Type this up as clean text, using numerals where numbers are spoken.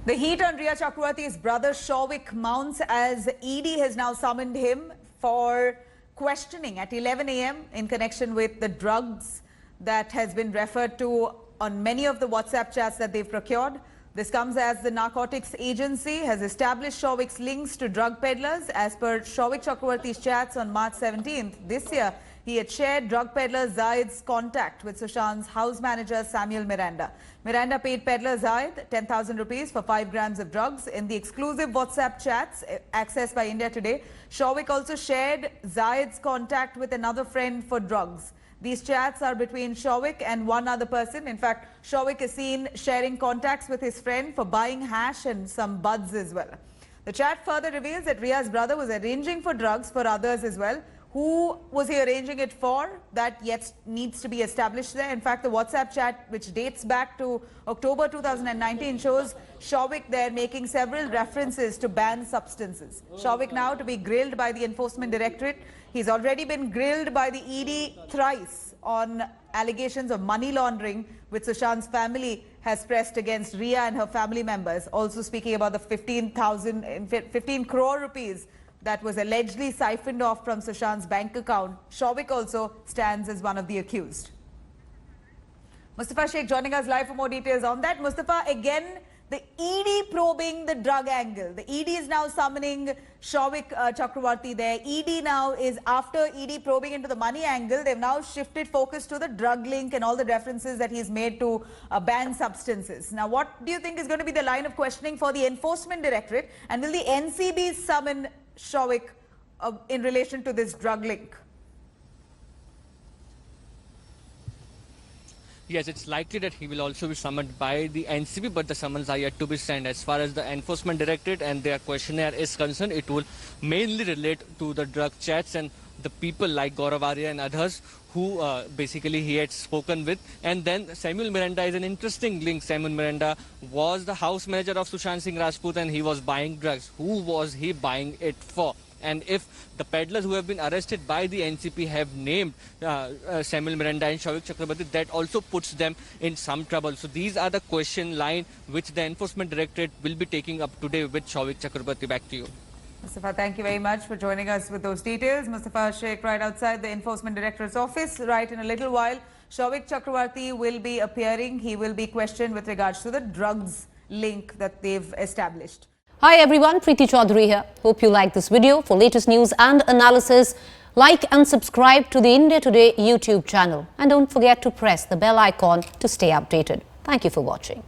The heat on Rhea Chakravarti's brother Souvik mounts as ED has now summoned him for questioning at 11 a.m. in connection with the drugs that has been referred to on many of the WhatsApp chats that they've procured. This comes as the Narcotics Agency has established Souvik's links to drug peddlers. As per Souvik Chakravarti's chats on March 17th this year, he had shared drug peddler Zaid's contact with Sushant's house manager Samuel Miranda. Miranda paid peddler Zaid 10,000 rupees for 5 grams of drugs. In the exclusive WhatsApp chats accessed by India Today, Souvik also shared Zaid's contact with another friend for drugs. These chats are between Souvik and one other person. In fact, Souvik is seen sharing contacts with his friend for buying hash and some buds as well. The chat further reveals that Rhea's brother was arranging for drugs for others as well. Who was he arranging it for? That yet needs to be established there. In fact, the WhatsApp chat, which dates back to October 2019, shows Souvik there making several references to banned substances. Souvik now to be grilled by the Enforcement Directorate. He's already been grilled by the ED thrice on allegations of money laundering, which Sushant's family has pressed against Rhea and her family members. Also speaking about the 15 crore rupees that was allegedly siphoned off from Sushant's bank account. Souvik also stands as one of the accused. Mustafa Sheikh joining us live for more details on that. Mustafa, again, the ED probing the drug angle. The ED is now summoning Souvik Chakravarti there. ED now is, after ED probing into the money angle, they've now shifted focus to the drug link and all the references that he's made to banned substances. Now, what do you think is going to be the line of questioning for the Enforcement Directorate? And will the NCB summon Souvik in relation to this drug link? Yes, it's likely that he will also be summoned by the NCB, but the summons are yet to be sent. As far as the Enforcement Directorate and their questionnaire is concerned, it will mainly relate to the drug chats and the people like Gaurav Arya and others who basically he had spoken with. And then Samuel Miranda is an interesting link. Samuel Miranda was the house manager of Sushant Singh Rajput and he was buying drugs. Who was he buying it for? And if the peddlers who have been arrested by the NCP have named Samuel Miranda and Souvik Chakravarti, that also puts them in some trouble. So these are the question line which the Enforcement Directorate will be taking up today with Souvik Chakravarti. Back to you. Mustafa, thank you very much for joining us with those details. Mustafa Sheikh right outside the Enforcement Directorate's office. Right in a little while, Souvik Chakravarti will be appearing. He will be questioned with regards to the drugs link that they've established. Hi everyone, Preeti Chaudhary here. Hope you like this video. For latest news and analysis, like and subscribe to the India Today YouTube channel. And don't forget to press the bell icon to stay updated. Thank you for watching.